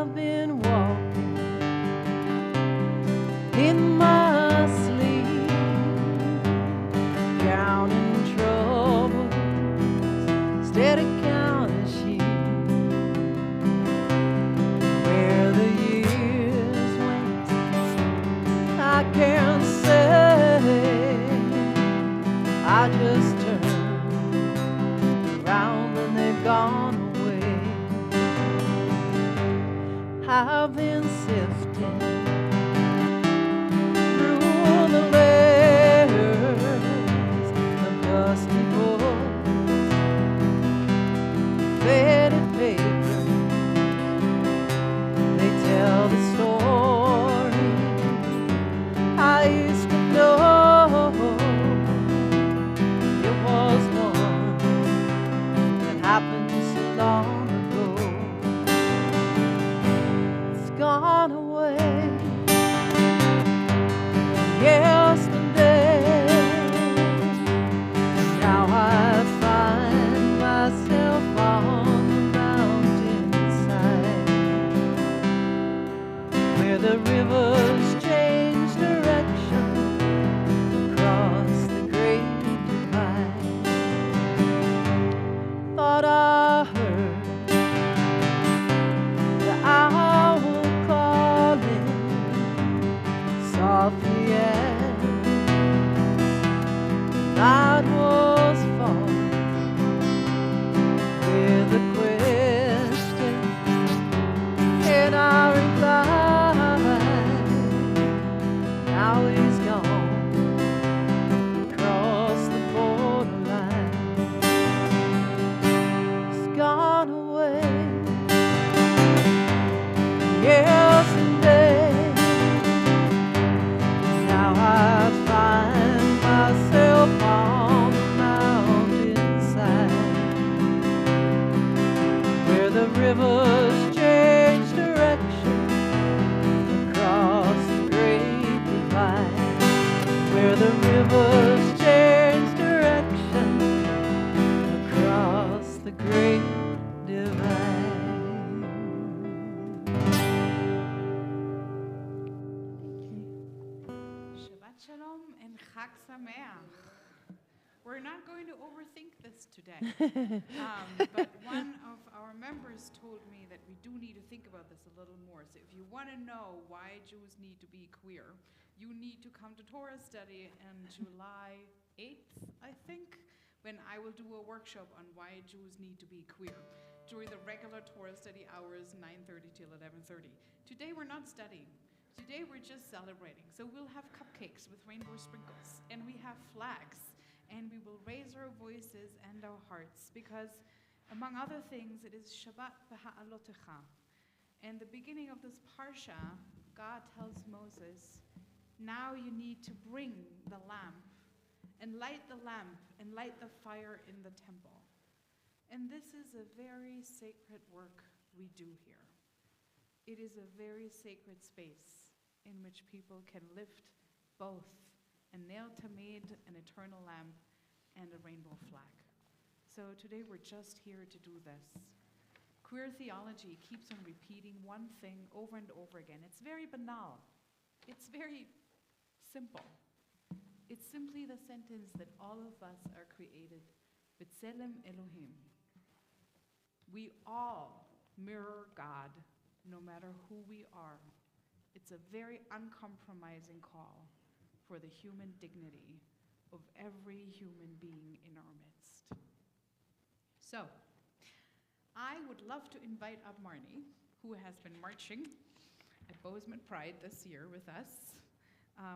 I've been walking in my sleep, counting troubles, instead of counting sheep. Where the years went, I can't say. I just turned around and they've gone away. I've been sifting through the layers of dusty books, faded paper. They tell the story I used to know. It was one that happened so long ago. It's gone away. Yesterday, now I find myself on the mountainside, where the rivers change direction across the great divide. Thought I heard the owl calling softly as night was falling, with a question, and I replied, now he's gone across the borderline. He's gone away. Yesterday, now I find myself on the mountainside, where the rivers change direction across the great divide, where the rivers change direction across the great divide. Shabbat Shalom and Chag Sameach. We're not going to overthink this today. But one of our members told me that we do need to think about this a little more. So if you want to know why Jews need to be queer, you need to come to Torah study on July 8th, I think, when I will do a workshop on why Jews need to be queer during the regular Torah study hours, 9:30 till 11:30. Today we're not studying. Today we're just celebrating. So we'll have cupcakes with rainbow sprinkles, and we have flags, and we will raise our voices and our hearts, because among other things, it is Shabbat v'ha'alotecha. And the beginning of this parsha, God tells Moses, now you need to bring the lamp and light the fire in the temple. And this is a very sacred work we do here. It is a very sacred space in which people can lift both a Ner Tamed, an eternal lamp, and a rainbow flag. So today we're just here to do this. Queer theology keeps on repeating one thing over and over again. It's very banal. It's very simple. It's simply the sentence that all of us are created B'Tselem Elohim. We all mirror God, no matter who we are. It's a very uncompromising call for the human dignity of every human being in our midst. So, I would love to invite up Marnie, who has been marching at Bozeman Pride this year with us.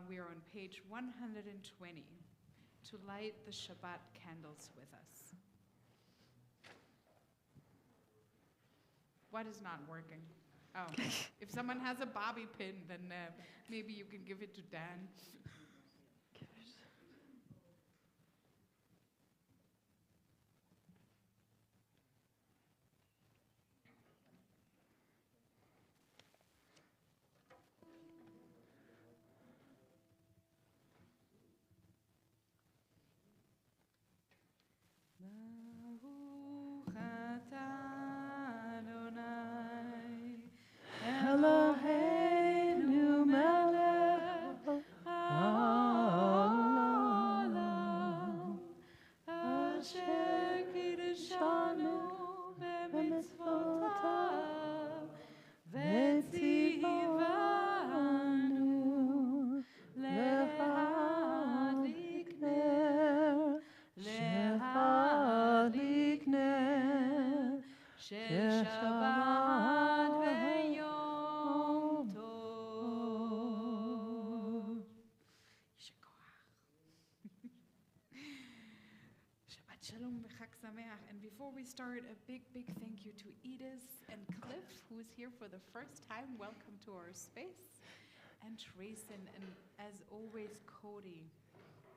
We are on page 120, to light the Shabbat candles with us. What is not working? Oh, if someone has a bobby pin, then maybe you can give it to Dan. Baruch atah Adonai Shalom v'chag sameach. And before we start, a big thank you to Edith and Cliff, who is here for the first time. Welcome to our space. And Trayson, and as always, Cody,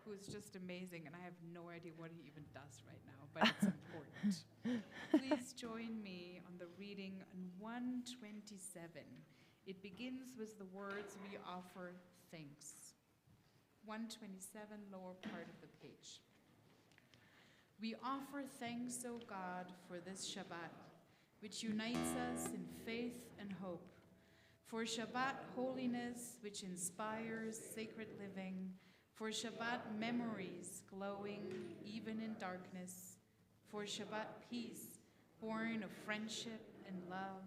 who is just amazing. And I have no idea what he even does right now, but it's important. Please join me on the reading on 127. It begins with the words, "We offer thanks." 127, lower part of the page. We offer thanks, O God, for this Shabbat, which unites us in faith and hope. For Shabbat holiness, which inspires sacred living. For Shabbat memories glowing even in darkness. For Shabbat peace, born of friendship and love.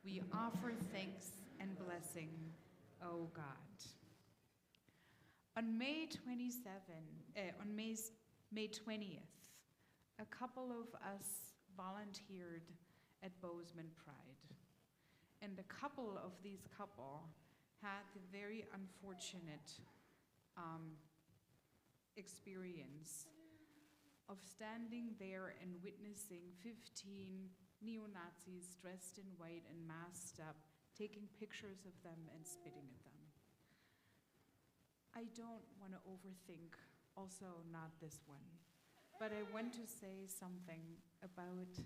We offer thanks and blessing, O God. On May 20th, a couple of us volunteered at Bozeman Pride. And a couple of these had the very unfortunate experience of standing there and witnessing 15 neo-Nazis dressed in white and masked up, taking pictures of them and spitting at them. I don't want to overthink, also not this one. But I want to say something about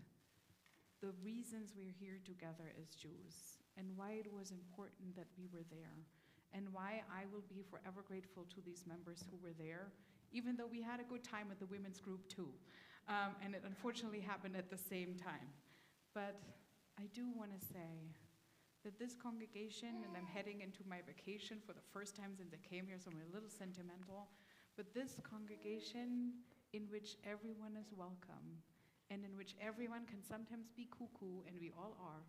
the reasons we're here together as Jews and why it was important that we were there and why I will be forever grateful to these members who were there, even though we had a good time at the women's group too. And it unfortunately happened at the same time. But I do want to say that this congregation, and I'm heading into my vacation for the first time since I came here, so I'm a little sentimental, but this congregation in which everyone is welcome, and in which everyone can sometimes be cuckoo, and we all are,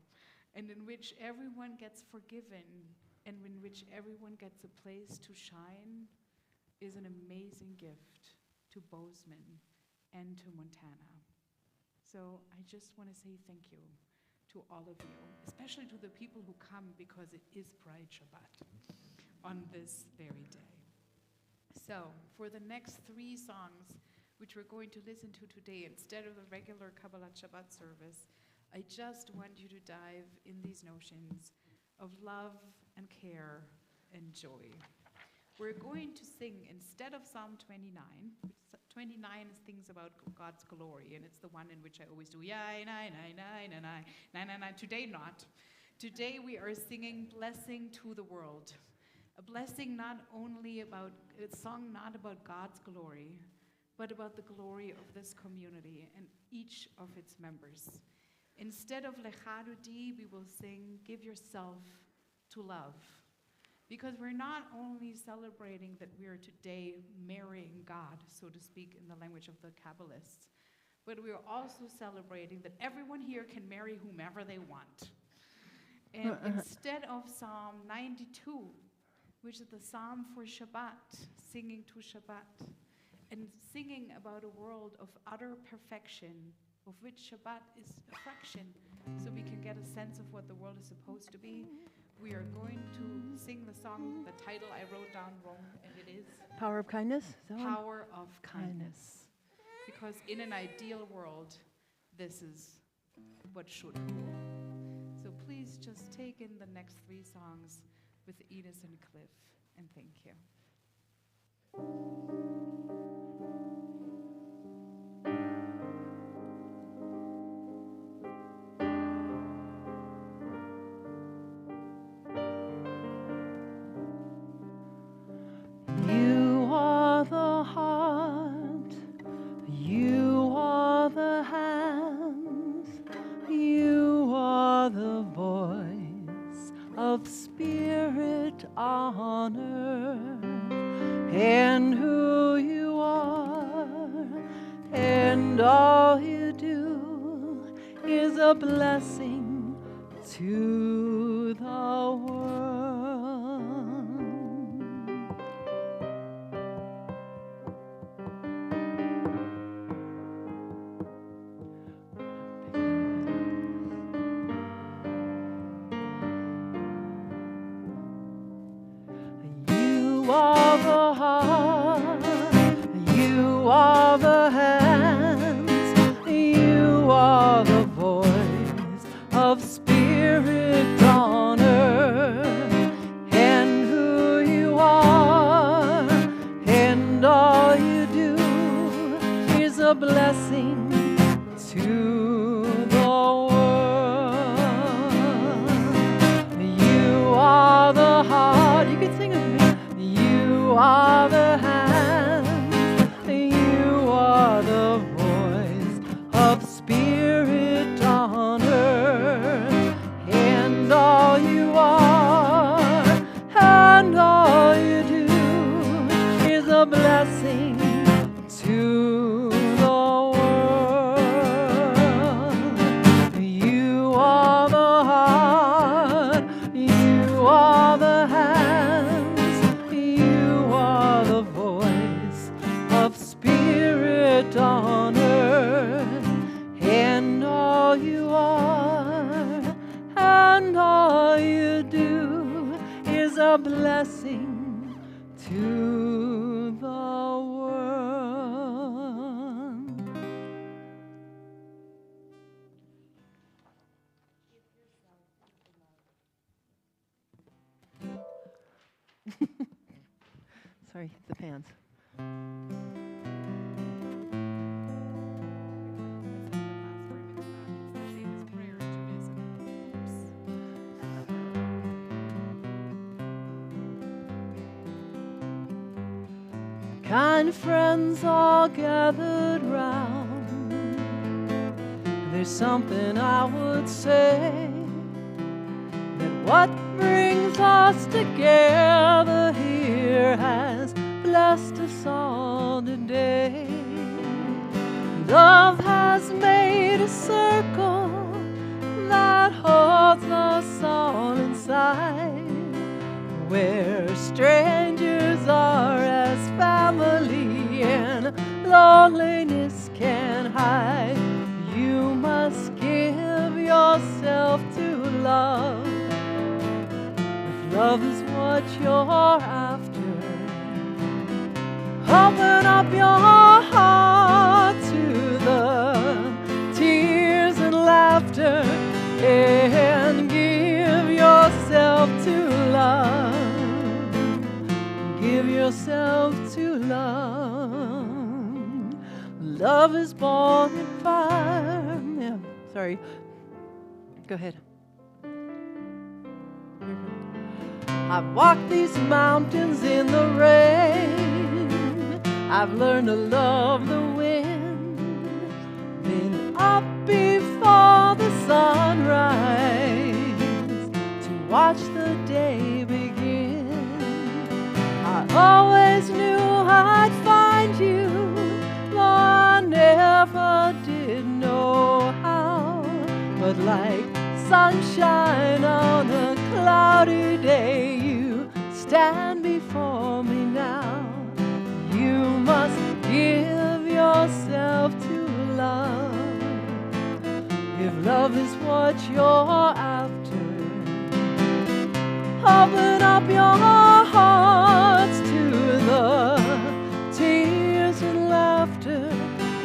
and in which everyone gets forgiven, and in which everyone gets a place to shine, is an amazing gift to Bozeman and to Montana. So I just want to say thank you to all of you, especially to the people who come, because it is Pride Shabbat on this very day. So for the next 3 songs, which we're going to listen to today instead of the regular Kabbalat Shabbat service, I just want you to dive in these notions of love and care and joy. We're going to sing instead of Psalm 29, which 29 is things about God's glory, and it's the one in which I always do, Today not. Today we are singing Blessing to the World. A blessing not only about, a song not about God's glory, but about the glory of this community and each of its members. Instead of Lecha Dodi, we will sing Give Yourself to Love. Because we're not only celebrating that we are today marrying God, so to speak, in the language of the Kabbalists, but we are also celebrating that everyone here can marry whomever they want. And instead of Psalm 92, which is the psalm for Shabbat, singing to Shabbat, and singing about a world of utter perfection, of which Shabbat is a fraction, so we can get a sense of what the world is supposed to be, we are going to sing the song, the title I wrote down wrong, and it is Power of Kindness? Power of Kindness. Because in an ideal world, this is what should rule. So please just take in the next 3 songs with Edith and Cliff, and thank you. You are the heart, you are the hands, you are the voice of spirit on earth, and who you are, and all you do is a blessing to the world. You are the heart, you are the hands, You are the hands, you are the voice of Spirit on earth, and all you are and all you do is a blessing to the world. Sorry, the pans. Kind friends all gathered round. There's something I would say, that what brings us together here has blessed us all today. Love has made a circle that holds us all inside, where strangers are as family and loneliness can hide. You must give yourself to love. If love is what you're after, open up your heart to the tears and laughter and give yourself to love. Give yourself to love. Love is born in fire. Yeah, sorry. Go ahead. I've walked these mountains in the rain. I've learned to love the wind. Been up before the sunrise to watch the day begin. I always knew I'd find you, though I never did know how. But like sunshine on a cloudy day, you stand before me now. You must give yourself to love. If love is what you're after, open up your hearts to the tears and laughter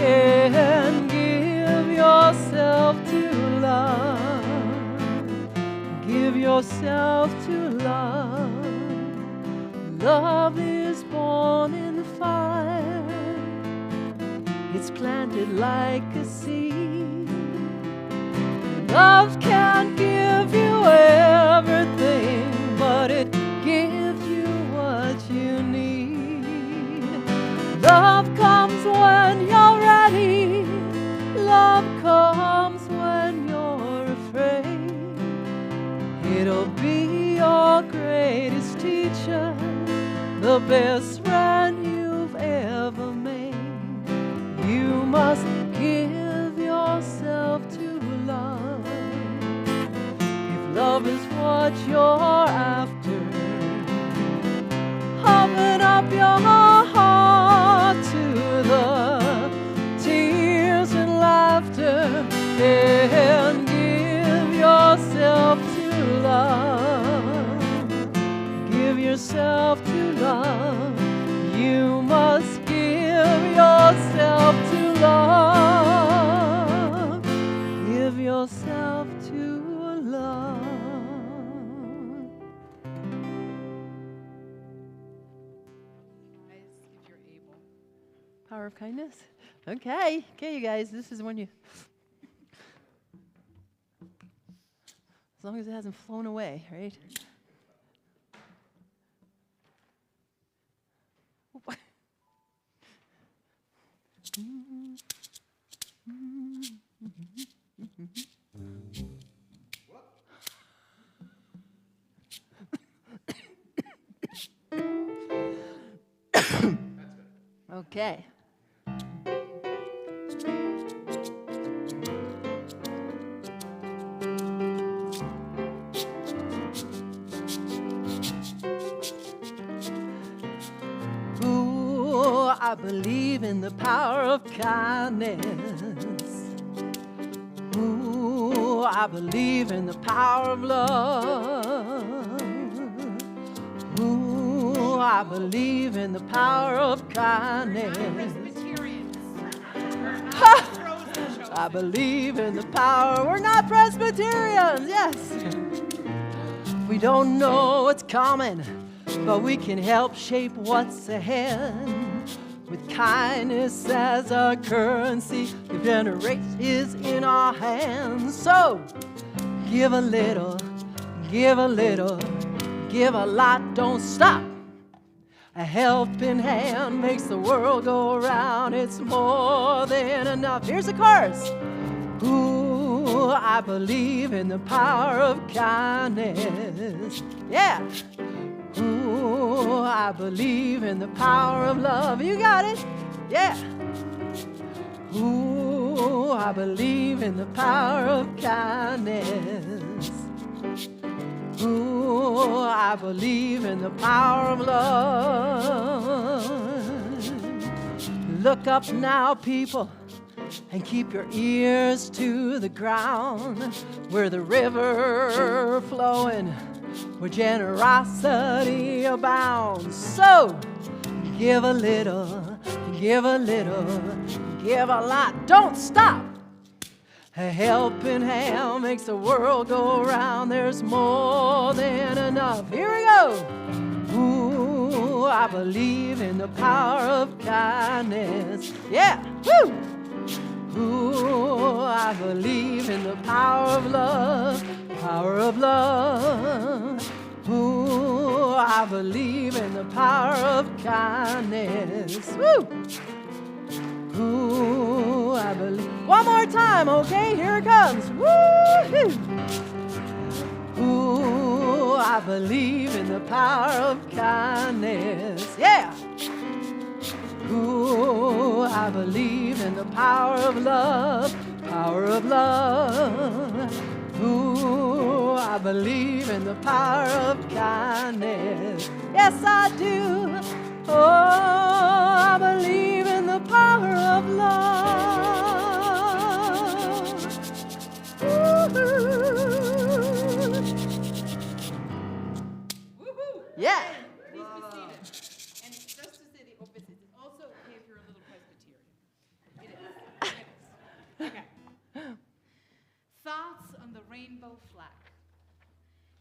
and give yourself to love. Give yourself to love. Love is born in the fire. It's planted like a seed. Love can't give you everything, but it gives you what you need. Love comes when you're ready. Love comes when you're afraid. It'll be your greatest teacher, the best friend you've ever made. You must give yourself to love. If love is what you're after, open up your heart to the tears and laughter and give yourself to love. Give yourself to love. You must give yourself to love. Give yourself to love. If you're able. Power of kindness. Okay, you guys. This is when you, as long as it hasn't flown away, right? Okay. I believe in the power of kindness. Ooh, I believe in the power of love. Ooh, I believe in the power of kindness. Presbyterians. We're not frozen chosen. I believe in the power. We're not Presbyterians, yes. We don't know what's coming, but we can help shape what's ahead. With kindness as our currency, the generation is in our hands. So, give a little, give a little, give a lot, don't stop. A helping hand makes the world go round. It's more than enough. Here's the chorus. Ooh, I believe in the power of kindness. Yeah. Ooh, I believe in the power of love. You got it? Yeah. Ooh, I believe in the power of kindness. Ooh, I believe in the power of love. Look up now, people, and keep your ears to the ground. Where the river flowing, where generosity abounds. So, give a little, give a little, give a lot, don't stop. A helping hand makes the world go round. There's more than enough. Here we go. Ooh, I believe in the power of kindness. Yeah. Woo! Ooh, I believe in the power of love. Power of love. Ooh, I believe in the power of kindness. Woo! Ooh, I believe. One more time, okay? Here it comes. Woo-hoo! Ooh, I believe in the power of kindness. Yeah. Ooh, I believe in the power of love. Power of love. Ooh, I believe in the power of kindness. Yes, I do. Oh, I believe in the power of love. Woohoo! Yeah. Please be seated. And just to say the opposite, it's also okay if you're a little Presbyterian. It is. Okay. Thoughts on the rainbow flag.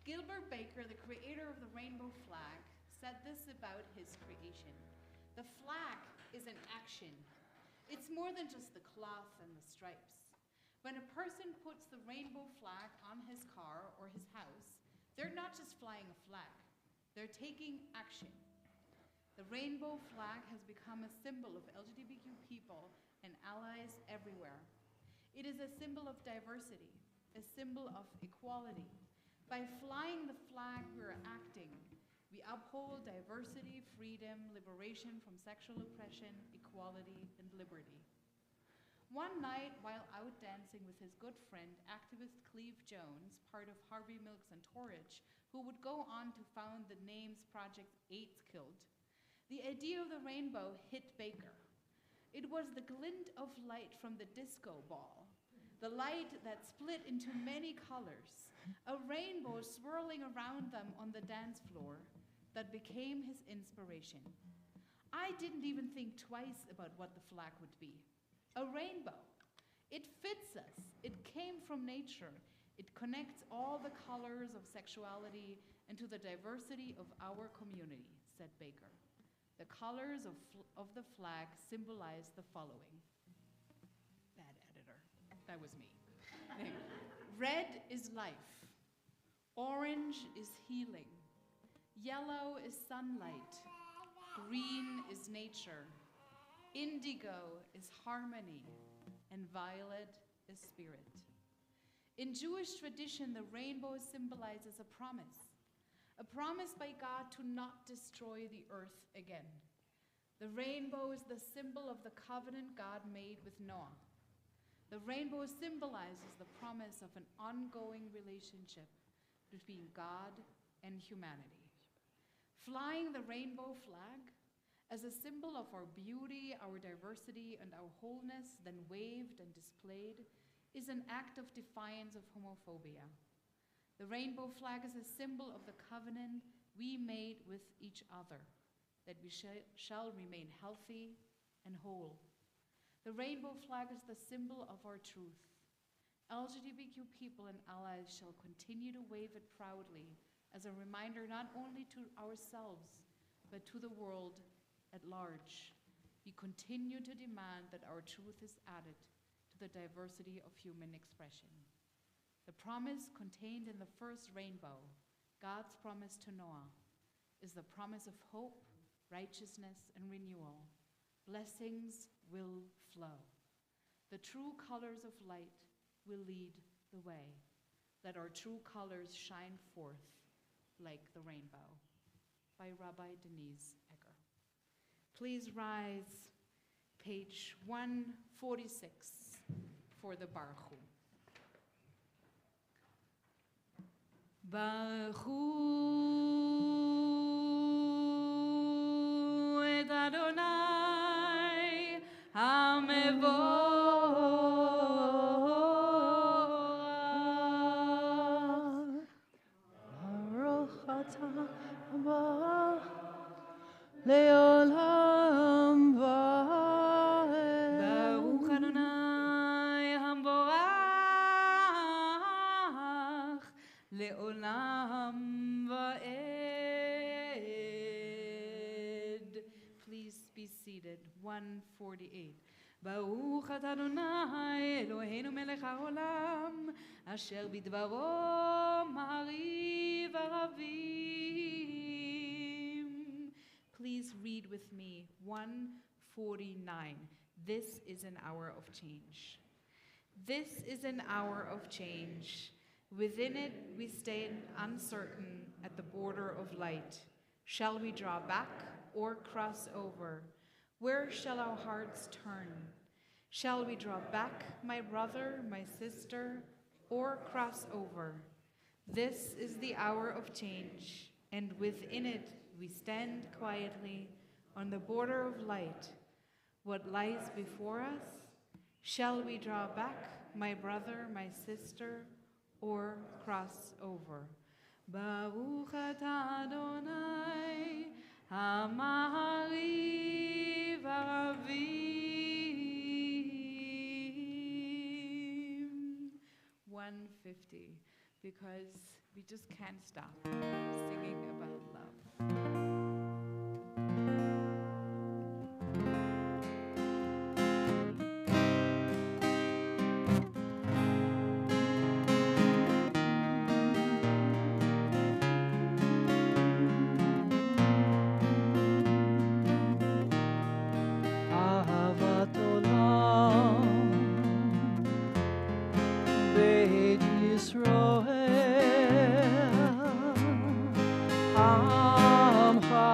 Gilbert Baker, the creator of the rainbow flag, said this about his creation. The flag is an action. It's more than just the cloth and the stripes. When a person puts the rainbow flag on his car or his house, they're not just flying a flag. They're taking action. The rainbow flag has become a symbol of LGBTQ people and allies everywhere. It is a symbol of diversity, a symbol of equality. By flying the flag, we're acting. We uphold diversity, freedom, liberation from sexual oppression, equality, and liberty. One night, while out dancing with his good friend, activist Cleve Jones, part of Harvey Milk's Entourage, who would go on to found the NAMES Project AIDS Killed, the idea of the rainbow hit Baker. It was the glint of light from the disco ball, the light that split into many colors, a rainbow swirling around them on the dance floor, that became his inspiration. I didn't even think twice about what the flag would be. A rainbow. It fits us. It came from nature. It connects all the colors of sexuality into the diversity of our community, said Baker. The colors of the flag symbolize the following. Bad editor. That was me. Red is life. Orange is healing. Yellow is sunlight. Green is nature. Indigo is harmony. And violet is spirit. In Jewish tradition, the rainbow symbolizes a promise by God to not destroy the earth again. The rainbow is the symbol of the covenant God made with Noah. The rainbow symbolizes the promise of an ongoing relationship between God and humanity. Flying the rainbow flag, as a symbol of our beauty, our diversity, and our wholeness, then waved and displayed, is an act of defiance of homophobia. The rainbow flag is a symbol of the covenant we made with each other, that we shall remain healthy and whole. The rainbow flag is the symbol of our truth. LGBTQ people and allies shall continue to wave it proudly as a reminder not only to ourselves, but to the world at large. We continue to demand that our truth is added to the diversity of human expression. The promise contained in the first rainbow, God's promise to Noah, is the promise of hope, righteousness, and renewal. Blessings will flow. The true colors of light will lead the way. Let our true colors shine forth like the rainbow. By Rabbi Denise Egger. Please rise, page 146 for the Baruch Hu. Baruch Hu et Adonai HaMevorach. Baruch atah Haba le'olam va'ed. Baruch Adonai HaMevorach le'olam va'ed. Please be seated. 148. Baruch atah Adonai Eloheinu melech haolam asher bidvaro ma'ariv aravim. Please read with me 149. This is an hour of change. This is an hour of change. Within it we stand uncertain at the border of light. Shall we draw back or cross over? Where shall our hearts turn? Shall we draw back, my brother, my sister, or cross over? This is the hour of change, and within it we stand quietly on the border of light. What lies before us? Shall we draw back, my brother, my sister, or cross over? Baruch atah Adonai HaMa'ariv Aravim. 150, because we just can't stop singing about love. Ahavat olam Beit Yisroel Amcha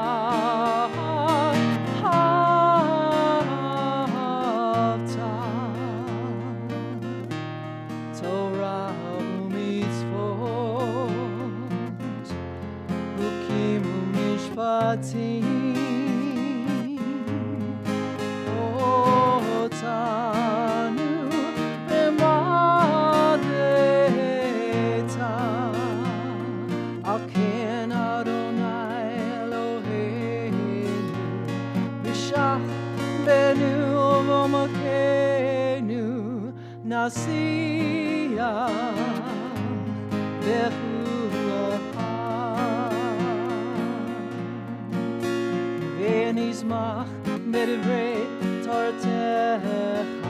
ahavta Torah u'mitzvot Hukim u'mishpatim Otanu emadeta Al ken Adonai Eloheinu B'shach benu v'makenu Nasiach b'chulacha V'nizmach b'divrei Tortecha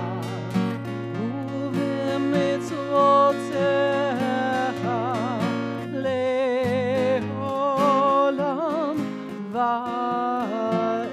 u'v'mitzvotecha le'olam va'ed.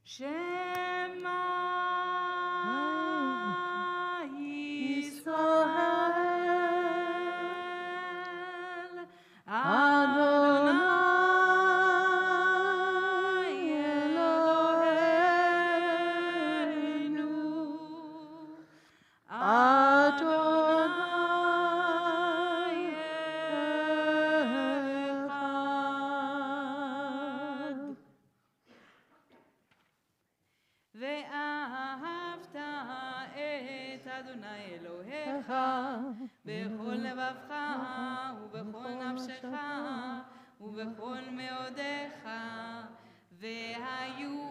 Shema Yisrael Adonai Eloheinu Adonai Echad ואהבת את אדוני אלוהיך בכל לבבך ובכל נפשך ובכל מאודיך והיו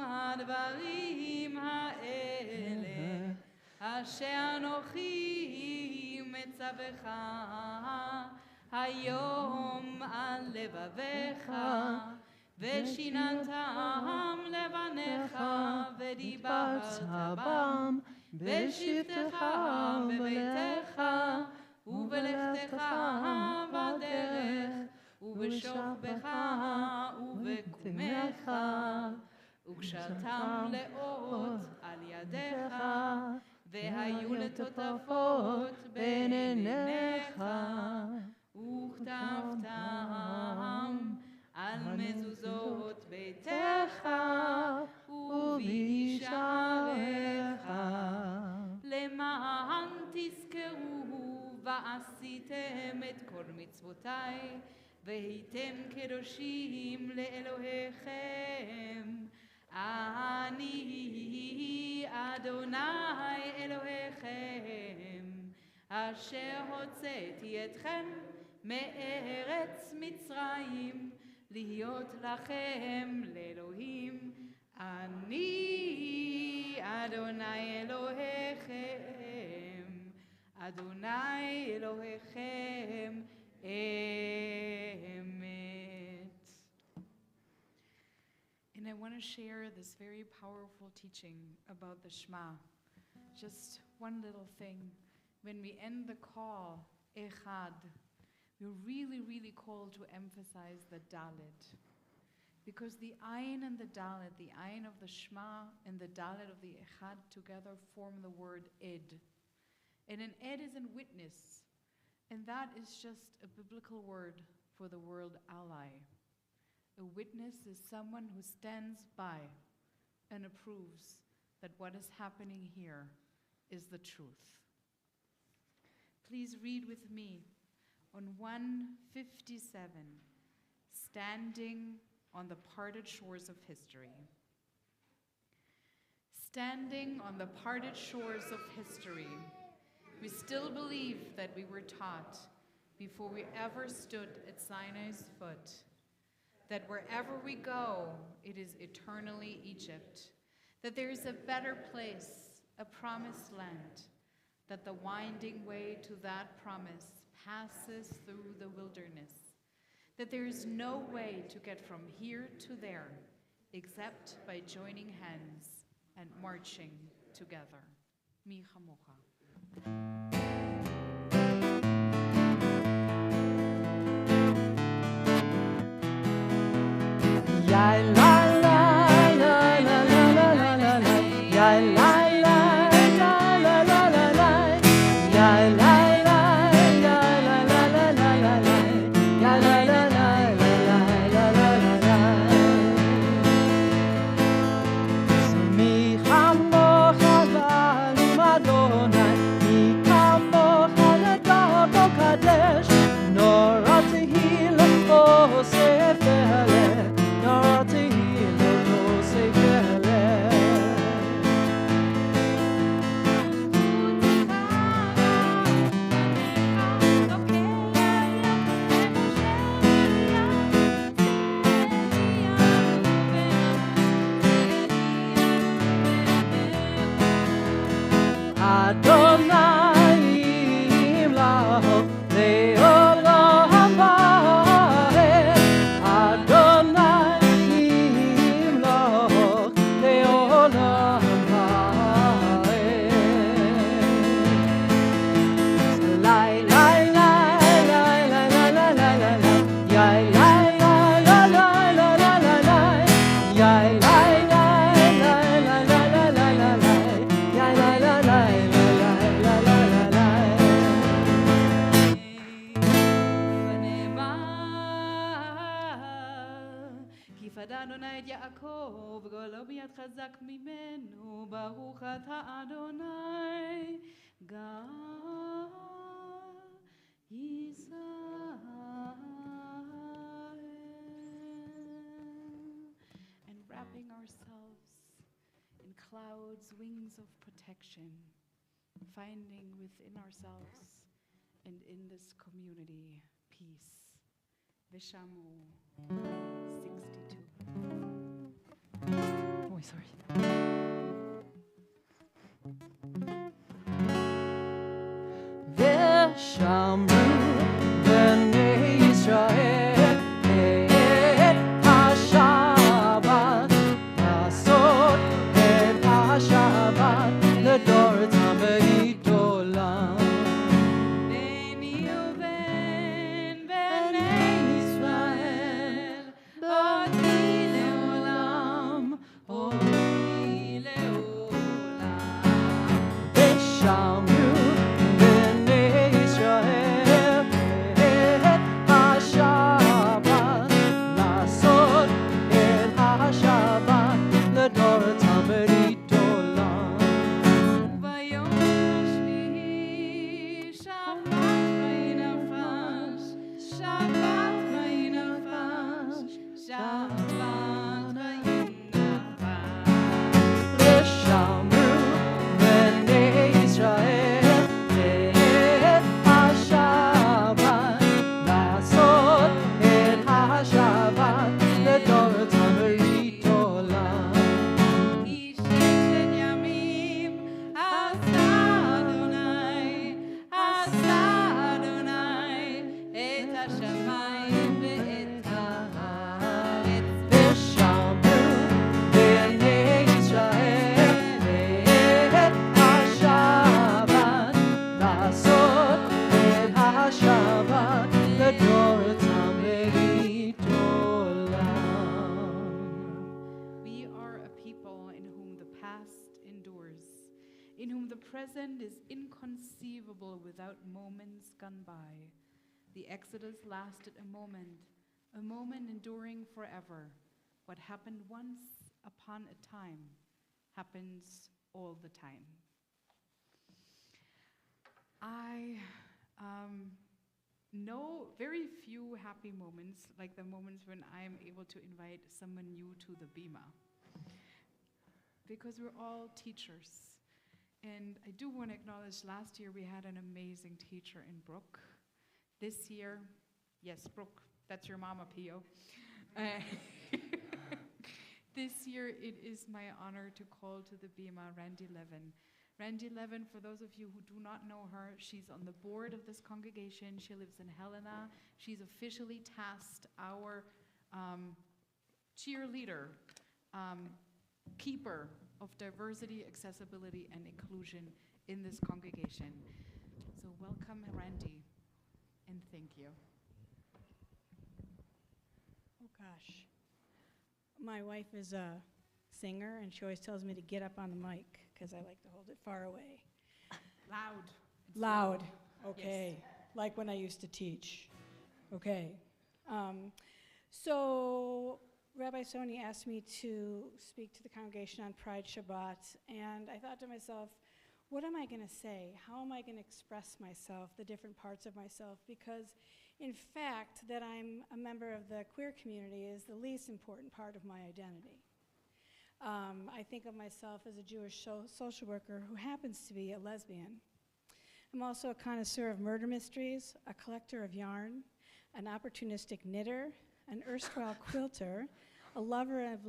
הדברים האלה אשר אנוכי מצווך היום על לבביך ושיננתם לבניך ודיברת בם בשבתך בביתך ובלכתך בדרך ובשוכבך ובקומך וקשרתם לאות על ידיך והיו לטוטפות בין עיניך וכתבתם על מזוזות ביתך ובשעריך למען תזכרו ועשיתם את כל מצוותיי והייתם קדושים לאלוהיכם אני אדוני אלוהיכם אשר הוצאתי אתכם מארץ מצרים להיות לכם לאלוהים אני אדוני אלוהיכם אדוני אלוהיכם אמת. And I want to share this very powerful teaching about the Shema. Just one little thing. When we end the call, Echad, we're really called to emphasize the Dalet. Because the Ayin and the Dalet, the Ayin of the Shema and the Dalet of the Echad together form the word Ed. And an Ed is in witness. And that is just a biblical word for the word ally. A witness is someone who stands by and approves that what is happening here is the truth. Please read with me on 157, standing on the parted shores of history. Standing on the parted shores of history, we still believe that we were taught before we ever stood at Sinai's foot that wherever we go, it is eternally Egypt, that there is a better place, a promised land, that the winding way to that promise passes through the wilderness, that there is no way to get from here to there except by joining hands and marching together. Mi chamocha. Ya la la la la la la la la la. Ya la la la la la la la. Ya la la la la la la la la. Ya la la la la la la la la. Smicha mocha lanu Adonai, Mika mocha ledavo kadesh, Nora tehila osef eleh. Nora tehila כי פדענו את יעקב, גולו ביד חזק ממנו, ברוך אתה אדוני, גאל ישראל. And wrapping ourselves in clouds, wings of protection, finding within ourselves and in this community peace. Vishamu 62. Oh, sorry. Veshamru b'nei Yisrael et HaShabbat לעשות את השבת לדור תמיד עולם. ביני ובין בני ישראל, אותי לעולם, אותי לעולם. ושמרו בני ישראל את השבת לעשות את השבת לדור תמיד עולם. וביום השביעי שבת וינפש, שבת וינפש, שבת וינפש. ושמרו בני ישראל את השבת לעשות את השבת לדור תמיד עולם. כי ששת ימים עשה אדוני את השמיים ואת הארץ. ושמרו בני ישראל את השבת לעשות את השבת לדור תמיד עולם. We are a people in whom the past endures, in whom the present is inconceivable without moments gone by. The Exodus lasted a moment enduring forever. What happened once upon a time happens all the time. I know very few happy moments, like the moments when I am able to invite someone new to the Bima. Because we're all teachers. And I do want to acknowledge last year we had an amazing teacher in Brooke. This year, yes, Brooke, that's your mama, Pio. This year it is my honor to call to the Bima Randy Levin. Randy Levin, for those of you who do not know her, she's on the board of this congregation. She lives in Helena. She's officially tasked our cheerleader, keeper of diversity, accessibility, and inclusion in this congregation. So welcome, Randy, and thank you. Oh gosh. My wife is a singer and she always tells me to get up on the mic because I like to hold it far away. Loud. It's Loud. Okay. Like when I used to teach. Okay. So Rabbi Sony asked me to speak to the congregation on Pride Shabbat, and I thought to myself, what am I going to say? How am I going to express myself, the different parts of myself? Because in fact, that I'm a member of the queer community is the least important part of my identity. I think of myself as a Jewish social worker who happens to be a lesbian. I'm also a connoisseur of murder mysteries, a collector of yarn, an opportunistic knitter, an erstwhile quilter, a lover of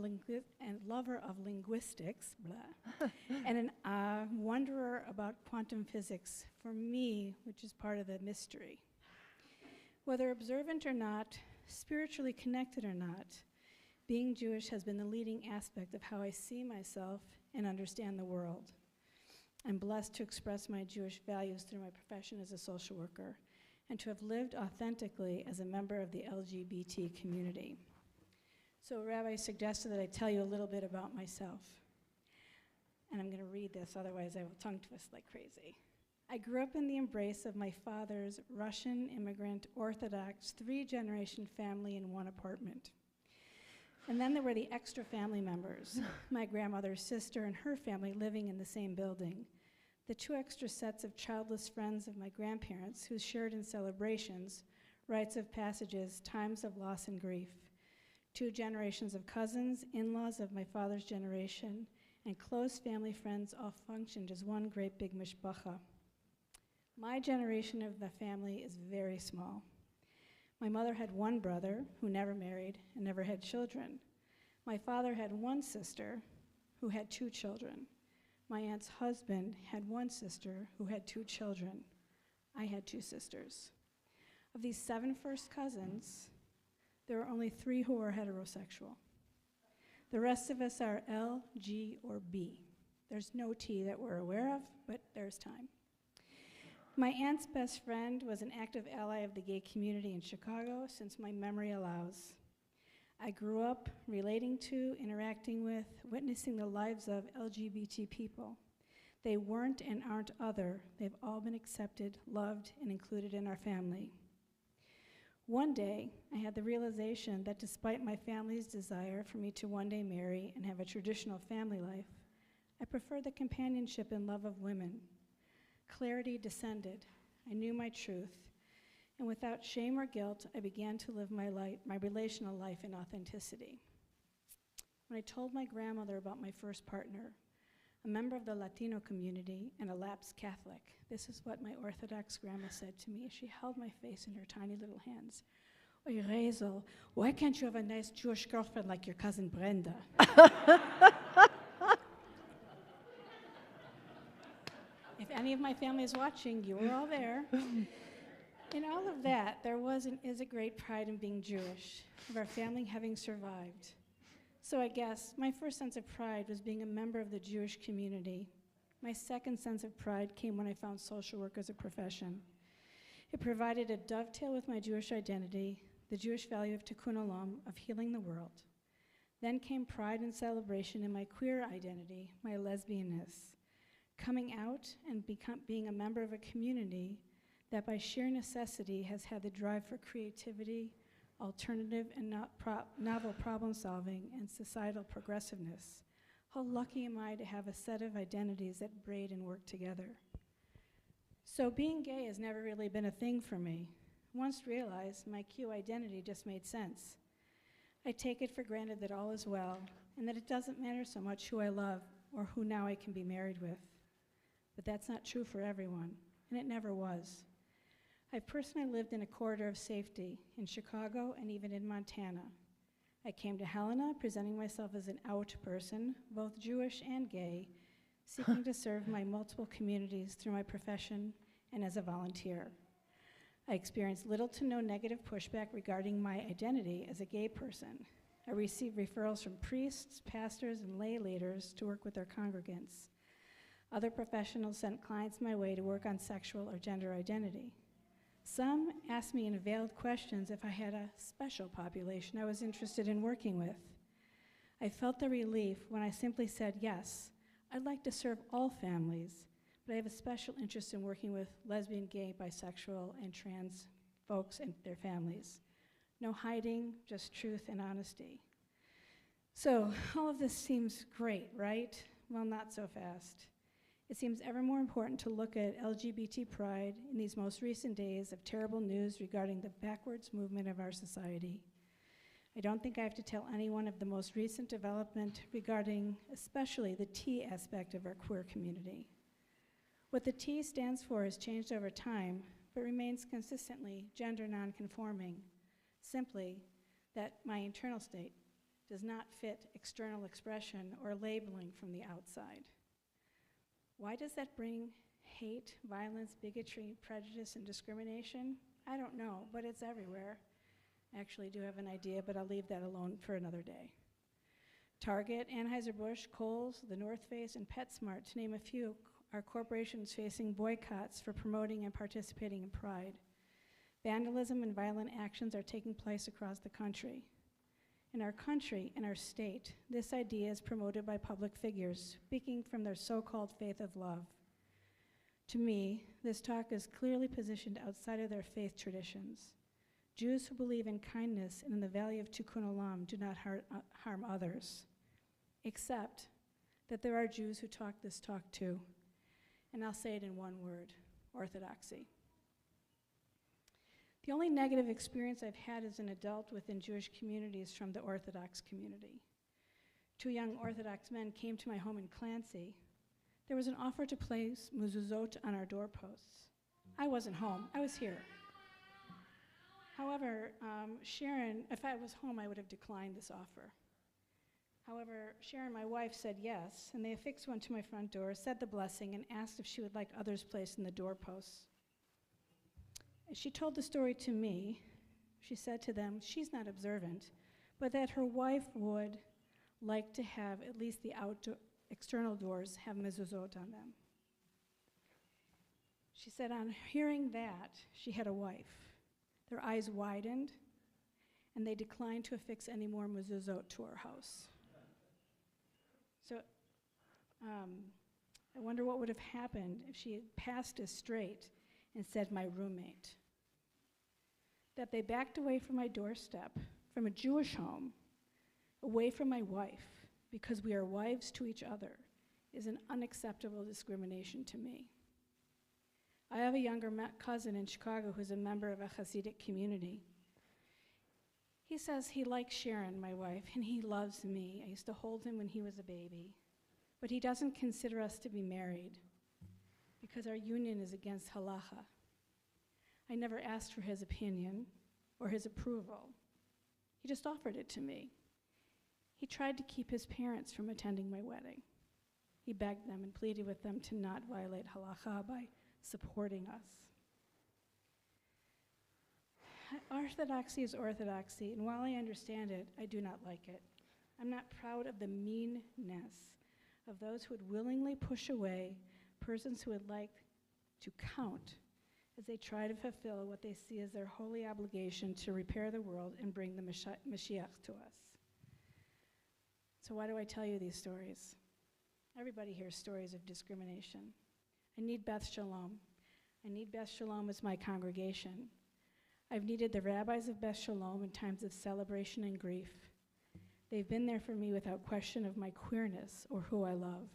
linguistics, blah, and a wanderer about quantum physics, for me, which is part of the mystery. Whether observant or not, spiritually connected or not, being Jewish has been the leading aspect of how I see myself and understand the world. I'm blessed to express my Jewish values through my profession as a social worker and to have lived authentically as a member of the LGBT community. So Rabbi suggested that I tell you a little bit about myself. And I'm going to read this, otherwise I will tongue twist like crazy. I grew up in the embrace of my father's Russian immigrant Orthodox 3-generation family in one apartment. And then there were the extra family members, my grandmother's sister and her family living in the same building, the 2 extra sets of childless friends of my grandparents who shared in celebrations, rites of passages, times of loss and grief, 2 generations of cousins, in-laws of my father's generation, and close family friends all functioned as one great big mishpacha. My generation of the family is very small. My mother had 1 brother who never married and never had children. My father had 1 sister who had 2 children. My aunt's husband had 1 sister who had 2 children. I had 2 sisters. Of these 7 first cousins, there are only 3 who are heterosexual. The rest of us are L, G, or B. There's no T that we're aware of, but there's time. My aunt's best friend was an active ally of the gay community in Chicago since my memory allows. I grew up relating to, interacting with, witnessing the lives of LGBT people. They weren't and aren't other. They've all been accepted, loved, and included in our family. One day, I had the realization that despite my family's desire for me to one day marry and have a traditional family life, I preferred the companionship and love of women. Clarity descended. I knew my truth. And without shame or guilt, I began to live my relational life in authenticity. When I told my grandmother about my first partner, a member of the Latino community and a lapsed Catholic, this is what my Orthodox grandma said to me as she held my face in her tiny little hands. Oy, Rezel, why can't you have a nice Jewish girlfriend like your cousin Brenda? If any of my family is watching, you were all there. In all of that, there was and is a great pride in being Jewish, of our family having survived. So I guess my first sense of pride was being a member of the Jewish community. My second sense of pride came when I found social work as a profession. It provided a dovetail with my Jewish identity, the Jewish value of tikkun olam, of healing the world. Then came pride and celebration in my queer identity, my lesbianness. Coming out and being a member of a community that by sheer necessity has had the drive for creativity, alternative and novel problem solving, and societal progressiveness. How lucky am I to have a set of identities that braid and work together? So being gay has never really been a thing for me. Once realized, my Q identity just made sense. I take it for granted that all is well, and that it doesn't matter so much who I love or who now I can be married with. But that's not true for everyone, and it never was. I personally lived in a corridor of safety in Chicago and even in Montana. I came to Helena presenting myself as an out person, both Jewish and gay, seeking to serve my multiple communities through my profession and as a volunteer. I experienced little to no negative pushback regarding my identity as a gay person. I received referrals from priests, pastors, and lay leaders to work with their congregants. Other professionals sent clients my way to work on sexual or gender identity. Some asked me in veiled questions if I had a special population I was interested in working with. I felt the relief when I simply said, yes, I'd like to serve all families, but I have a special interest in working with lesbian, gay, bisexual, and trans folks and their families. No hiding, just truth and honesty. So all of this seems great, right? Well, not so fast. It seems ever more important to look at LGBT pride in these most recent days of terrible news regarding the backwards movement of our society. I don't think I have to tell anyone of the most recent development regarding especially the T aspect of our queer community. What the T stands for has changed over time, but remains consistently gender nonconforming, simply that my internal state does not fit external expression or labeling from the outside. Why does that bring hate, violence, bigotry, prejudice, and discrimination? I don't know, but it's everywhere. I actually do have an idea, but I'll leave that alone for another day. Target, Anheuser-Busch, Kohl's, the North Face, and PetSmart, to name a few, are corporations facing boycotts for promoting and participating in Pride. Vandalism and violent actions are taking place across the country. In our country, in our state, this idea is promoted by public figures speaking from their so-called faith of love. To me, this talk is clearly positioned outside of their faith traditions. Jews who believe in kindness and in the value of tikkun olam do not harm others, except that there are Jews who talk this talk too. And I'll say it in one word: orthodoxy. The only negative experience I've had as an adult within Jewish communities from the Orthodox community. 2 young Orthodox men came to my home in Clancy. There was an offer to place mezuzot on our doorposts. I wasn't home, I was here. However, Sharon, if I was home, I would have declined this offer. However, Sharon, my wife, said yes, and they affixed one to my front door, said the blessing, and asked if she would like others placed in the doorposts. As she told the story to me, she said to them she's not observant, but that her wife would like to have at least the external doors have mezuzot on them. She said on hearing that, she had a wife. Their eyes widened, and they declined to affix any more mezuzot to our house. So I wonder what would have happened if she had passed us straight and said my roommate. That they backed away from my doorstep, from a Jewish home, away from my wife, because we are wives to each other, is an unacceptable discrimination to me. I have a younger cousin in Chicago who's a member of a Hasidic community. He says he likes Sharon, my wife, and he loves me. I used to hold him when he was a baby. But he doesn't consider us to be married because our union is against halacha. I never asked for his opinion or his approval. He just offered it to me. He tried to keep his parents from attending my wedding. He begged them and pleaded with them to not violate halacha by supporting us. Orthodoxy is orthodoxy, and while I understand it, I do not like it. I'm not proud of the meanness of those who would willingly push away persons who would like to count as they try to fulfill what they see as their holy obligation to repair the world and bring the Mashiach to us. So why do I tell you these stories? Everybody hears stories of discrimination. I need Beth Shalom. I need Beth Shalom as my congregation. I've needed the rabbis of Beth Shalom in times of celebration and grief. They've been there for me without question of my queerness or who I love.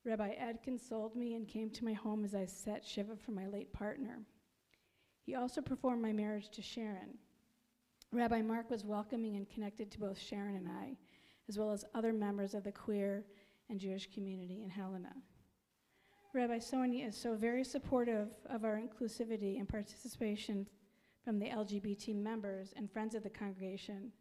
Rabbi Ed consoled me and came to my home as I sat Shiva for my late partner. He also performed my marriage to Sharon. Rabbi Mark was welcoming and connected to both Sharon and I, as well as other members of the queer and Jewish community in Helena. Rabbi Sonia is so very supportive of our inclusivity and participation from the LGBT members and friends of the congregation.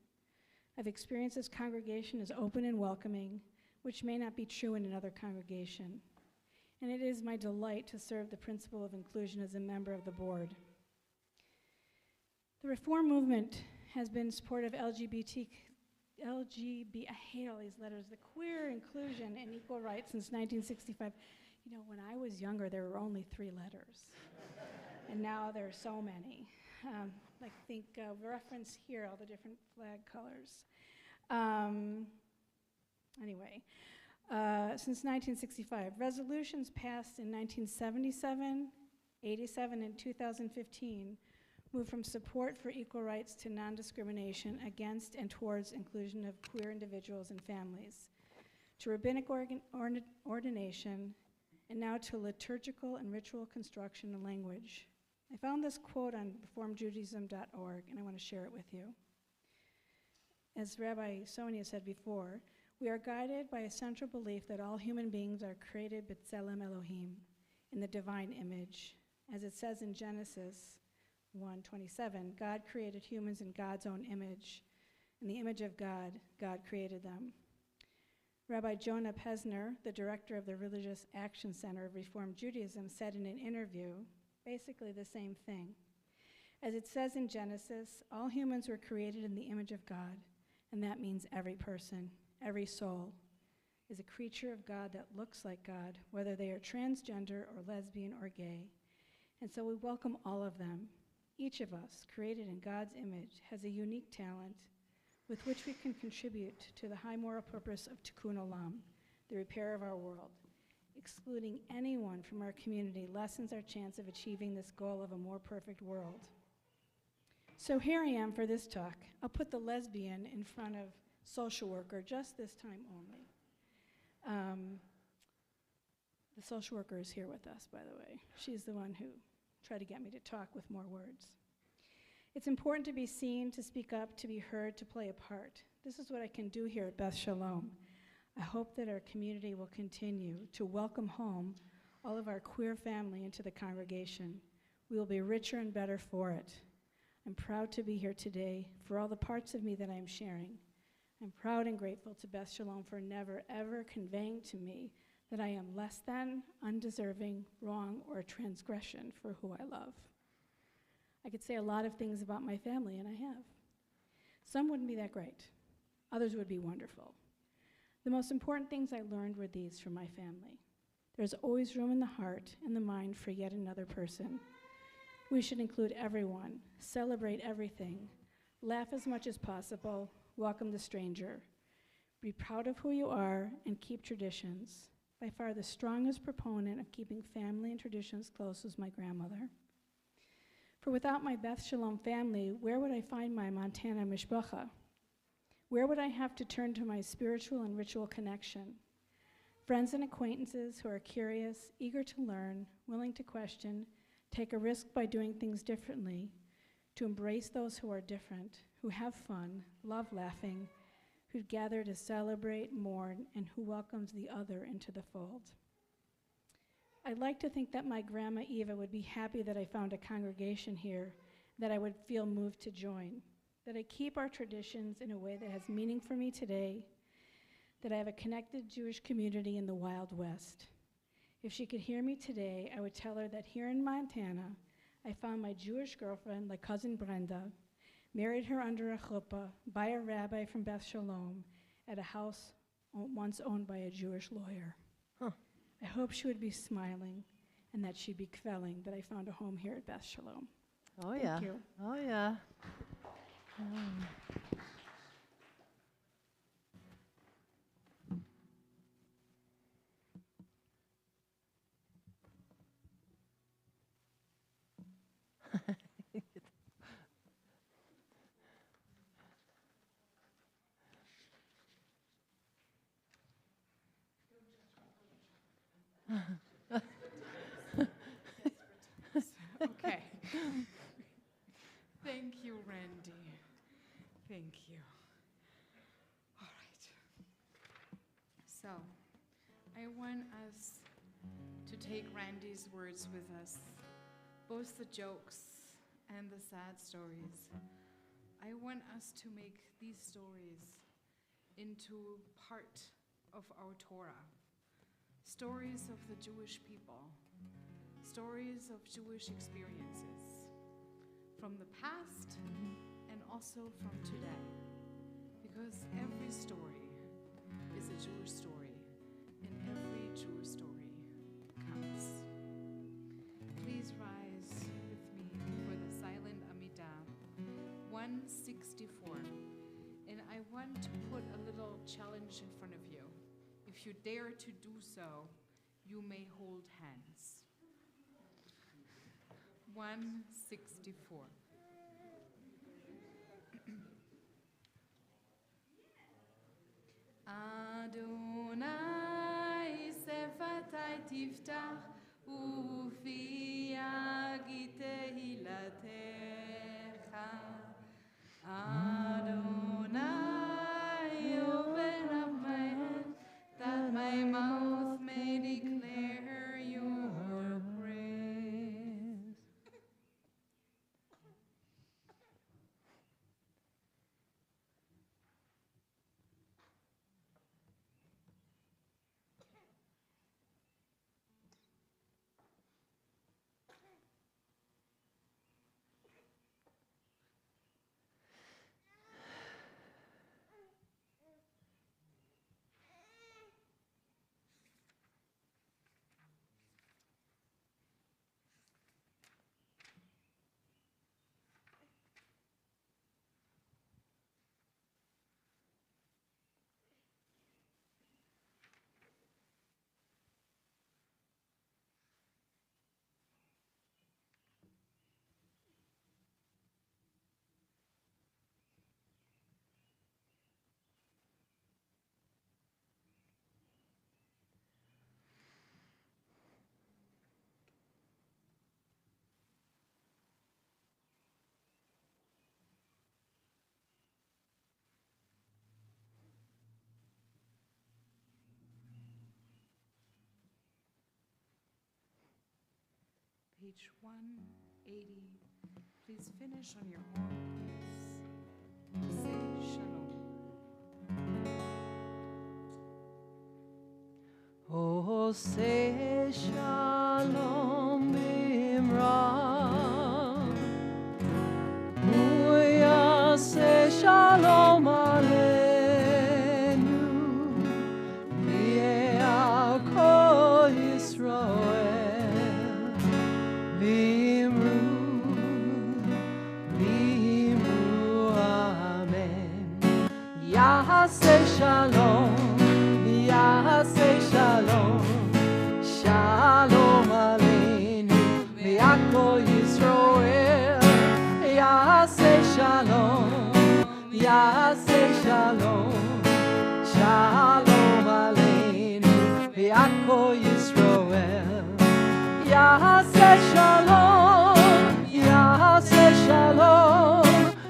I've experienced this congregation as open and welcoming, which may not be true in another congregation. And it is my delight to serve the principle of inclusion as a member of the board. The Reform movement has been supportive of LGBT, I hate all these letters, the queer inclusion and equal rights since 1965. You know, when I was younger, there were only 3 letters. And now there are so many. Reference here, all the different flag colors. Since 1965, resolutions passed in 1977, 87, and 2015 moved from support for equal rights to non-discrimination against and towards inclusion of queer individuals and families, to rabbinic ordination, and now to liturgical and ritual construction and language. I found this quote on reformjudaism.org, and I want to share it with you. As Rabbi Sonia said before, we are guided by a central belief that all human beings are created b'tselem Elohim, in the divine image. As it says in Genesis 1:27, God created humans in God's own image. In the image of God, God created them. Rabbi Jonah Pesner, the director of the Religious Action Center of Reform Judaism, said in an interview basically the same thing. As it says in Genesis, all humans were created in the image of God, and that means every person, every soul, is a creature of God that looks like God, whether they are transgender or lesbian or gay. And so we welcome all of them. Each of us, created in God's image, has a unique talent, with which we can contribute to the high moral purpose of Tikkun Olam, the repair of our world. Excluding anyone from our community lessens our chance of achieving this goal of a more perfect world. So here I am for this talk. I'll put the lesbian in front of social worker just this time only. The social worker is here with us, by the way. She's the one who tried to get me to talk with more words. It's important to be seen, to speak up, to be heard, to play a part. This is what I can do here at Beth Shalom. I hope that our community will continue to welcome home all of our queer family into the congregation. We will be richer and better for it. I'm proud to be here today for all the parts of me that I'm sharing. I'm proud and grateful to Beth Shalom for never, ever conveying to me that I am less than, undeserving, wrong, or a transgression for who I love. I could say a lot of things about my family, and I have. Some wouldn't be that great. Others would be wonderful. The most important things I learned were these from my family. There's always room in the heart and the mind for yet another person. We should include everyone, celebrate everything, laugh as much as possible, welcome the stranger. Be proud of who you are and keep traditions. By far the strongest proponent of keeping family and traditions close was my grandmother. For without my Beth Shalom family, where would I find my Montana mishpacha? Where would I have to turn to my spiritual and ritual connection? Friends and acquaintances who are curious, eager to learn, willing to question, take a risk by doing things differently, to embrace those who are different, who have fun, love laughing, who gather to celebrate, mourn, and who welcomes the other into the fold. I'd like to think that my grandma Eva would be happy that I found a congregation here that I would feel moved to join, that I keep our traditions in a way that has meaning for me today, that I have a connected Jewish community in the Wild West. If she could hear me today, I would tell her that here in Montana, I found my Jewish girlfriend, my cousin Brenda, married her under a chuppah by a rabbi from Beth Shalom at a house once owned by a Jewish lawyer. Huh. I hope she would be smiling and that she'd be kvelling that I found a home here at Beth Shalom. Oh, Thank yeah. you. Oh, yeah. Okay. Thank you, Randy. Thank you. All right. So, I want us to take Randy's words with us, both the jokes and the sad stories. I want us to make these stories into part of our Torah, stories of the Jewish people, stories of Jewish experiences from the past and also from today, because every story is a Jewish story and every Jewish story counts. Please rise with me for the silent Amidah, 164. And I want to put a little challenge in front of you. If you dare to do so, you may hold hands. 164. Adonai sefatai tiftach ufi yagi tehilatecha. Adonai, open up my head that my mouth may declare your praise. page 180. Please finish on your own pace. Say Shalom. Oh, say Shalom Bimra. Oh, yeah, say Shalom Aleinu. V'yako Yisrael. V'imru, v'imru, amen. Yaseh Shalom. Yaseh Shalom, Shalom Aleinu, V'yako Yisrael. Yaseh Shalom, Yaseh Shalom, Shalom Aleinu, V'yako Yisrael. Yaseh Shalom, Yaseh Shalom,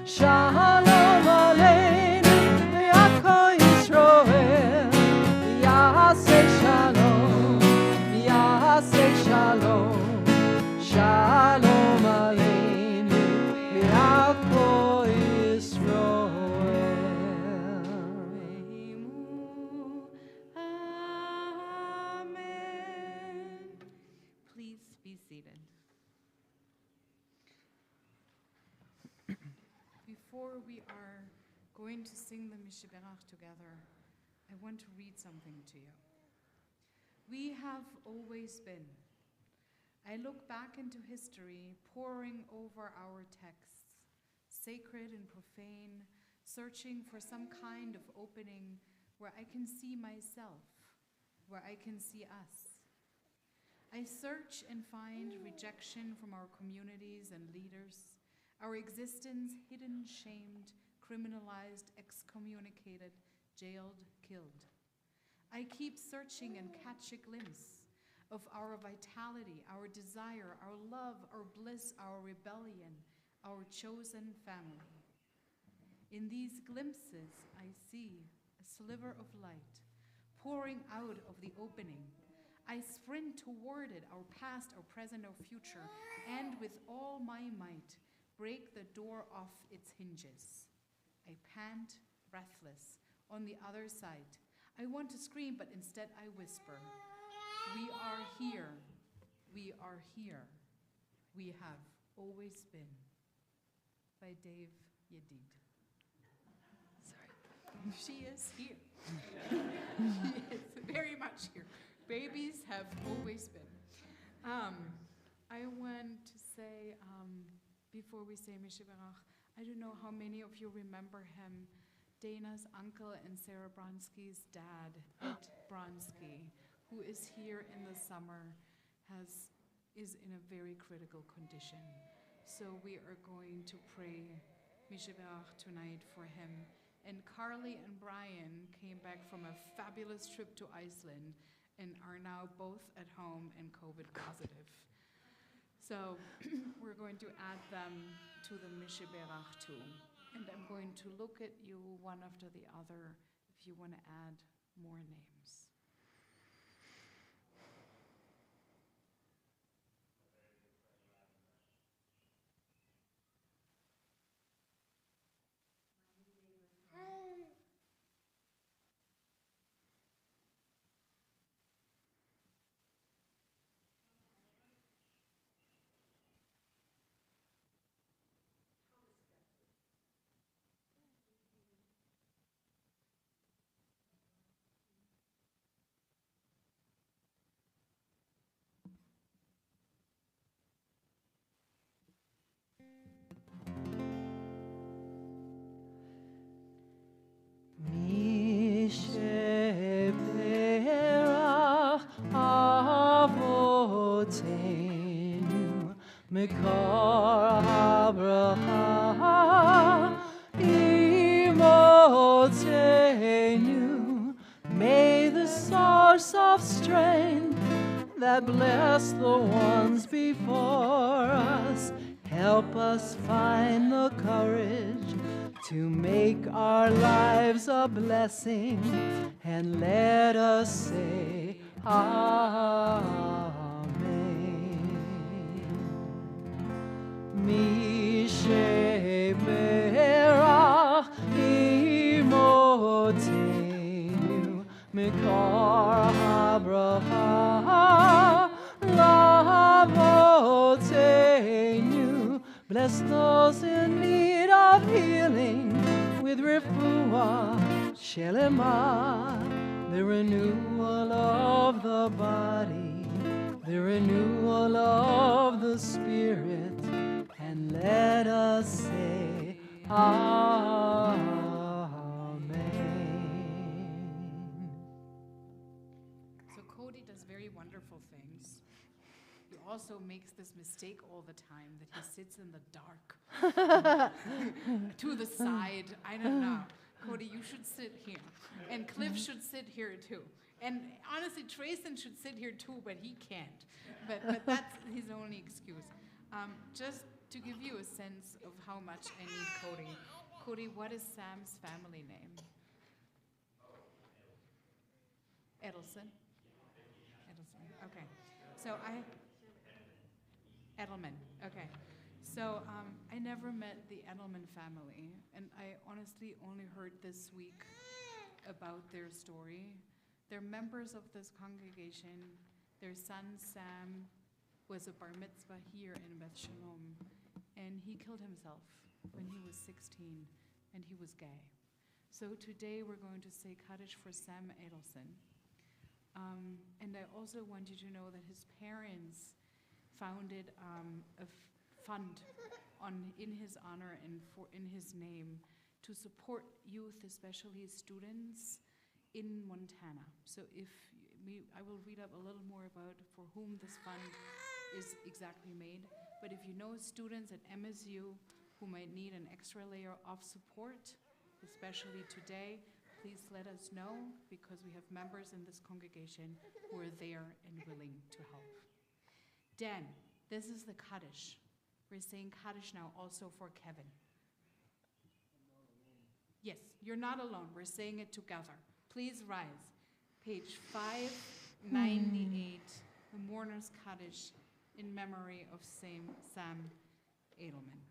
Shalom Aleinu, V'yako Yisrael. Yaseh Shalom, Yaseh Shalom, Shalom Aleinu, V'yako Yisrael. Amen. Please be seated. Before we are going to sing the Mishiberach together, I want to read something to you. We have always been. I look back into history, poring over our texts, sacred and profane, searching for some kind of opening where I can see myself, where I can see us. I search and find rejection from our communities and leaders, our existence hidden, shamed, criminalized, excommunicated, jailed, killed. I keep searching and catch a glimpse of our vitality, our desire, our love, our bliss, our rebellion, our chosen family. In these glimpses, I see a sliver of light pouring out of the opening. I sprint toward it, our past, our present, our future, and with all my might, break the door off its hinges. I pant, breathless, on the other side. I want to scream, but instead I whisper, we are here, we are here, we have always been. By Dave Yedid. Sorry. She is here. She is very much here. Babies have always been. I want to say, before we say Mishiberach, I don't know how many of you remember him, Dana's uncle and Sarah Bronsky's dad, Ed Bronsky, who is here in the summer, is in a very critical condition. So we are going to pray Mishiberach tonight for him. And Carly and Brian came back from a fabulous trip to Iceland and are now both at home and COVID positive. So we're going to add them to the Mishiberach too. And I'm going to look at you one after the other if you want to add more names. Mishiberach Avotenu Mikor Abraham Imotenu. May the source of strength that bless the ones before us help us find the courage to make our lives a blessing, and let us say Amen. habracha lavotenu. Bless those in need of healing with refuah shelema, the renewal of the body, the renewal of the spirit, and let us say Amen. So Cody does very wonderful things. He also makes this mistake all the time that he sits in the dark to the side. I don't know. Cody, you should sit here. And Cliff should sit here too. And honestly, Trayson should sit here too, but he can't. But that's his only excuse. Just to give you a sense of how much I need Cody. Cody, what is Sam's family name? Edelson? Edelson, okay. So Edelman, okay. So I never met the Edelman family, and I honestly only heard this week about their story. They're members of this congregation. Their son, Sam, was a bar mitzvah here in Beth Shalom, and he killed himself when he was 16, and he was gay. So today we're going to say Kaddish for Sam Edelson. And I also want you to know that his parents founded a fund in his honor and in his name to support youth, especially students in Montana. So I will read up a little more about for whom this fund is exactly made. But if you know students at MSU who might need an extra layer of support, especially today, please let us know, because we have members in this congregation who are there and willing to help. Dan, this is the Kaddish. We're saying Kaddish now also for Kevin. Yes, you're not alone. We're saying it together. Please rise. Page 598, the Mourner's Kaddish in memory of Sam Edelman.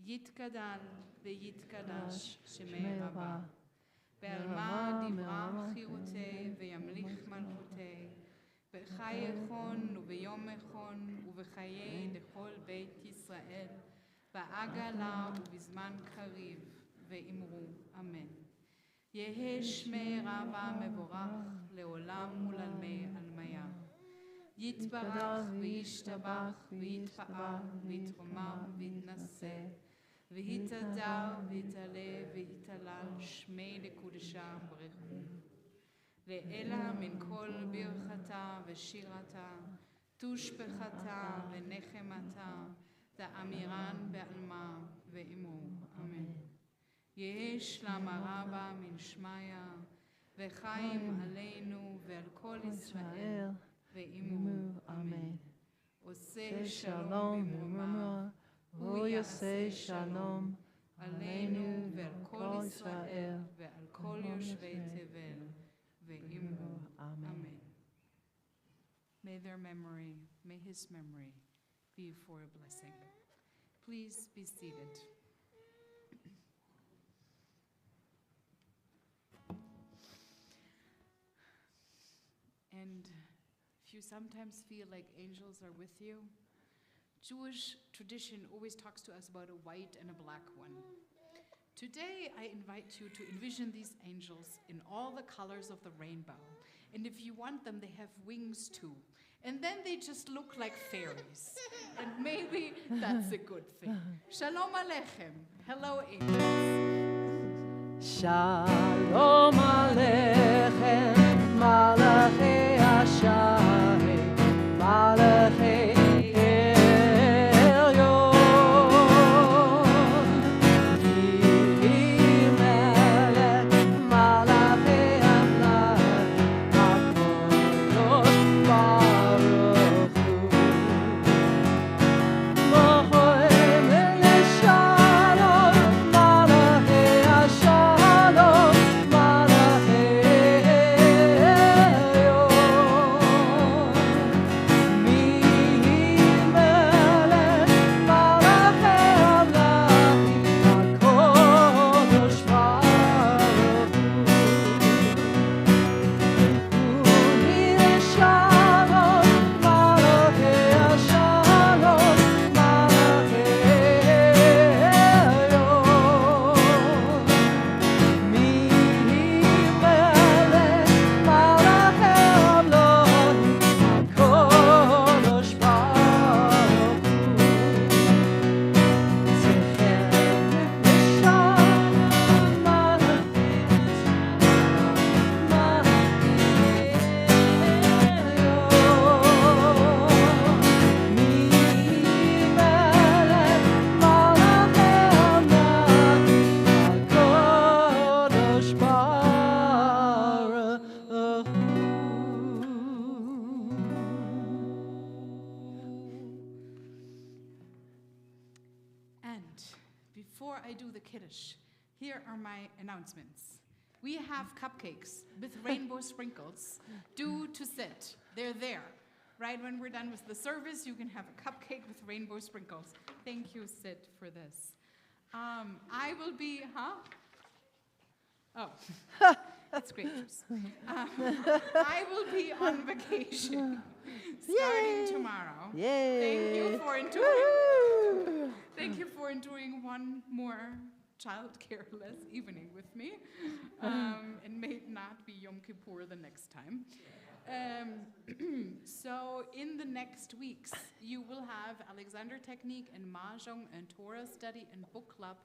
Yitkadal ve'yitkadash shemei Rabba, be'alma divrach chirutei ve'yamlich malchutei, be'chai echon u'beyom echon u'bechayei dechol beit Yisrael, ba'agala u'bizman kariv ve'imru Amen. Yehe shmei Rabba mevorach le'olam u'lalmei almaya. Yitbarach v'yishtabach v'yitpa'al v'yitromam v'yitnaseh v'yitadar v'yitaleh v'yitalal shmei lekudesha b'rechu. Le'ela min kol birchata v'shirata tushbechata v'nechemata ta'amiran be'alma ve'imru. Amen. Yesh la'maraba min shmaya v'chaim aleinu ve'al kol Yisrael ve'imru. Amen. Oseh shalom b'murmura, hu yaseh shalom aleinu ve'al kol Yisrael ve'al kol yoshvei tevel ve'imru. Amen. May their memory, may his memory be for a blessing. Please be seated. And if you sometimes feel like angels are with you, Jewish tradition always talks to us about a white and a black one. Today, I invite you to envision these angels in all the colors of the rainbow. And if you want them, they have wings too. And then they just look like fairies. And maybe that's a good thing. Shalom Aleichem. Hello, angels. Shalom Aleichem, Malachei Hashem, Malachei before I do the Kiddush, here are my announcements. We have cupcakes with rainbow sprinkles due to sit. They're there. Right when we're done with the service, you can have a cupcake with rainbow sprinkles. Thank you, Sid, for this. I will be, Oh, that's great. I will be on vacation starting tomorrow. Yay! Thank you for enduring one more child-careless evening with me, and may it not be Yom Kippur the next time. So in the next weeks, you will have Alexander Technique and Mahjong and Torah study and book club,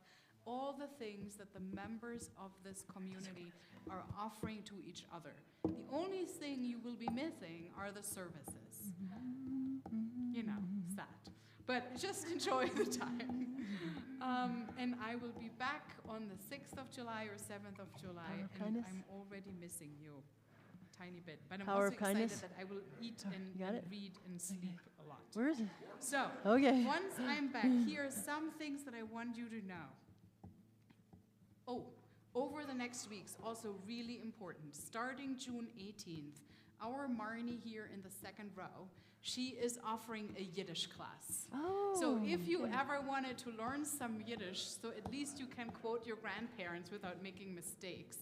all the things that the members of this community are offering to each other. The only thing you will be missing are the services. You know, sad. But just enjoy the time. And I will be back on the 6th of July or 7th of July, and I'm already missing you a tiny bit. But I'm Power also of kindness. excited that I will eat and read and sleep a lot. Where is it? So, Okay. once I'm back, here are some things that I want you to know. Oh, over the next weeks, also really important, starting June 18th, our Marnie here in the second row, she is offering a Yiddish class. Oh. So if you ever wanted to learn some Yiddish, so at least you can quote your grandparents without making mistakes.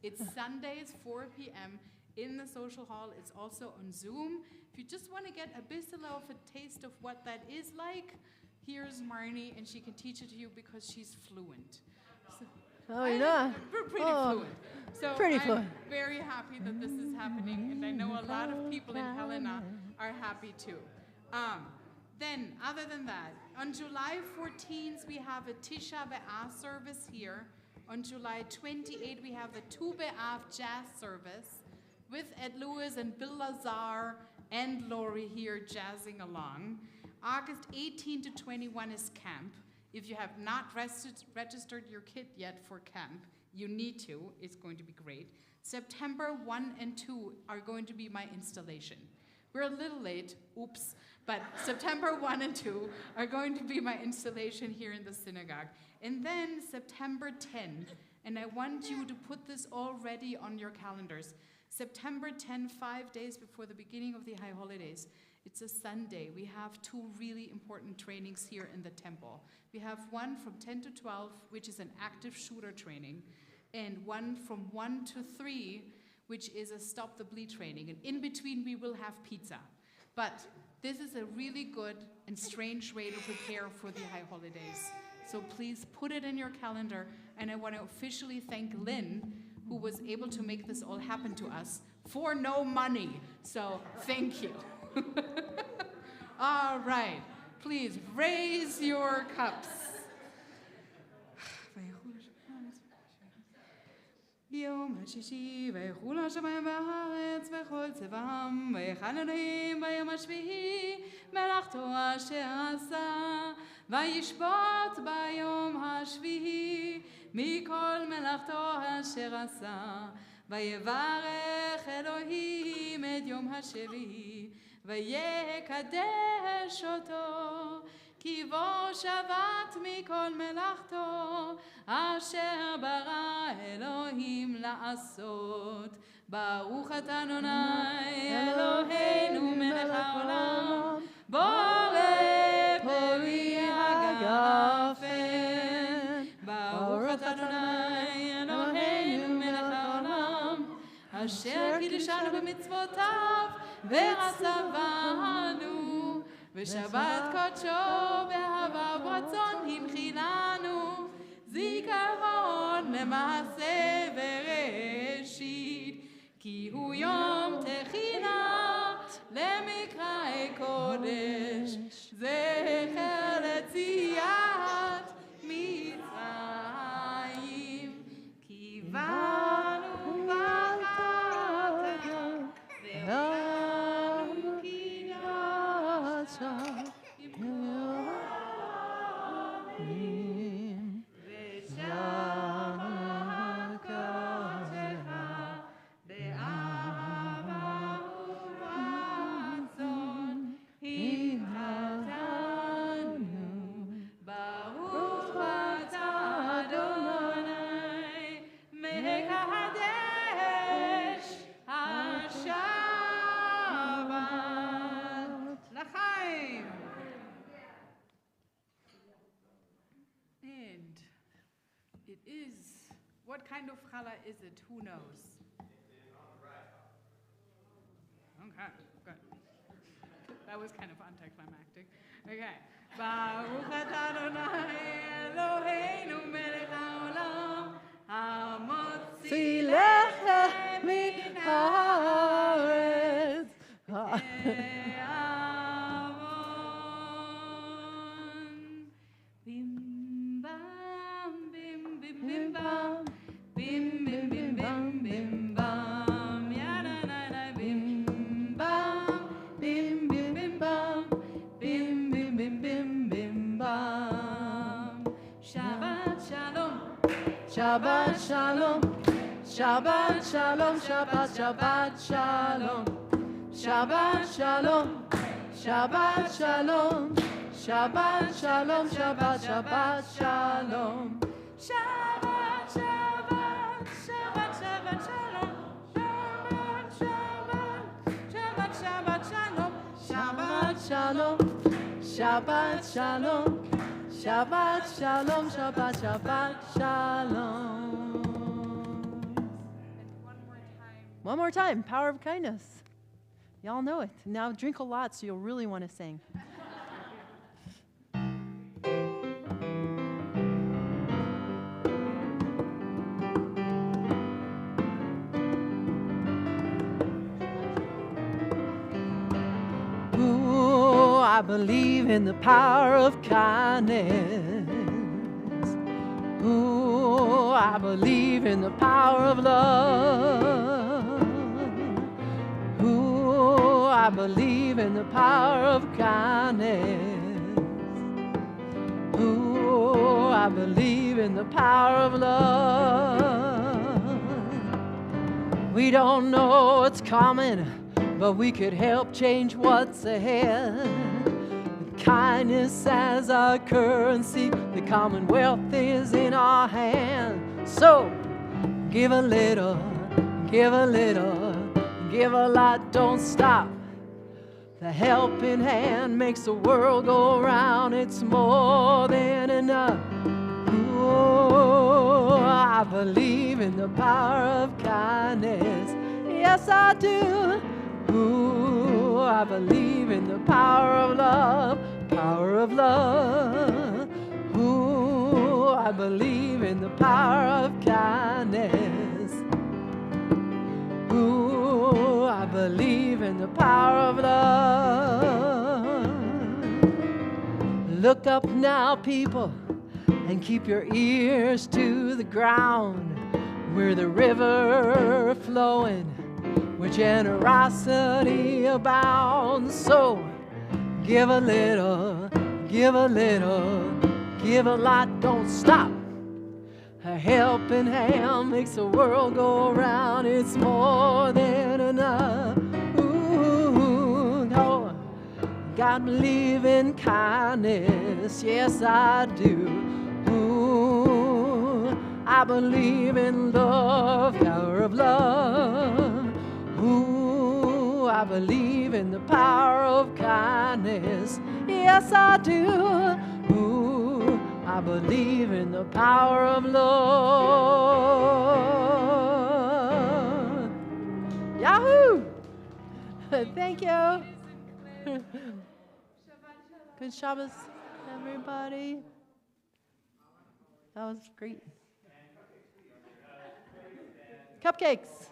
It's Sundays, 4 p.m. in the social hall. It's also on Zoom. If you just want to get a bit of a taste of what that is like, here's Marnie, and she can teach it to you because she's fluent. So Oh, you're not? we're pretty fluent. So pretty I'm fluent. very happy that this is happening, and I know a lot of people in Helena are happy too. Then, other than that, on July 14th, we have a Tisha B'Av service here. On July 28th, we have the Tu B'Av jazz service with Ed Lewis and Bill Lazar and Lori here jazzing along. August 18 to 21 is camp. If you have not registered your kid yet for camp, you need to. It's going to be great. September 1 and 2 are going to be my installation. We're a little late, oops, but September 1 and 2 are going to be my installation here in the synagogue. And then September 10, and I want you to put this already on your calendars. September 10, 5 days before the beginning of the high holidays. It's a Sunday. We have two really important trainings here in the temple. We have one from 10 to 12, which is an active shooter training, and one from 1 to 3, which is a stop the bleed training. And in between, we will have pizza. But this is a really good and strange way to prepare for the high holidays. So please put it in your calendar. And I want to officially thank Lynn, who was able to make this all happen to us for no money. So thank you. All right, please raise your cups. יום השישי ויחול השמיים והארץ וכל צבאם ויחל אלוהים ביום השביעי מלאכתו אשר עשה וישבות ביום השביעי מכל מלאכתו אשר עשה ויברך אלוהים את יום השביעי ויקדש אותו כי בו שבת מכל מלאכתו אשר ברא אלוהים לעשות. ברוך אתה אדוני אלוהינו מלך העולם בורא פרי הגפן. ברוך אתה אדוני אלוהינו מלך העולם אשר קידשנו במצוותיו ורצבנו ושבת קודשו באהבה ורצון הנחילנו זיכרון למעשה בראשית כי הוא יום תחילה למקראי קודש זכר ליציאת מצרים כי באנו בחרת ואנו קידשת ברוך אתה What kind of challah is it? Who knows? Okay, good. That was kind of anticlimactic. Okay. Baruch atah Adonai Eloheinu melech haolam hamotzi lechem min haaretz ve'amon. Bim bam bim bim bim bam bim bim bim bim bim bam ya na na na bim bam bim bim bim bam bim bim bim bim bim bam. Shabbat shalom, Shabbat shalom, Shabbat shalom, Shabbat Shabbat shalom, Shabbat shalom, Shabbat shalom, Shabbat shalom, Shabbat Shabbat shalom, Shabbat Shabbat Shabbat Shabbat shalom, Shabbat Shabbat Shabbat Shabbat shalom, Shabbat shalom, Shabbat shalom, Shabbat Shabbat shalom. One more time, power of kindness. Y'all know it. Now drink a lot so you'll really want to sing. Ooh, I believe in the power of kindness. Ooh, I believe in the power of love. Ooh, I believe in the power of kindness. Ooh, I believe in the power of love. We don't know what's coming, but we could help change what's ahead. Kindness as our currency, the commonwealth is in our hands. So give a little, give a little, give a lot, don't stop. The helping hand makes the world go round, it's more than enough. Ooh, I believe in the power of kindness, yes I do. Ooh, I believe in the power of love, power of love. Ooh, I believe in the power of kindness. Ooh, I believe in the power of love. Look up now, people, and keep your ears to the ground. We're the river flowing, where generosity abounds. So give a little, give a little, give a lot, don't stop. A helping hand makes the world go round, it's more than enough. Ooh, no, God believe in kindness, yes I do. Ooh, I believe in love, power of love. Ooh, I believe in the power of kindness, yes I do. Ooh, I believe in the power of love. Yahoo! Thank you. Good Shabbos, everybody. That was great. Cupcakes.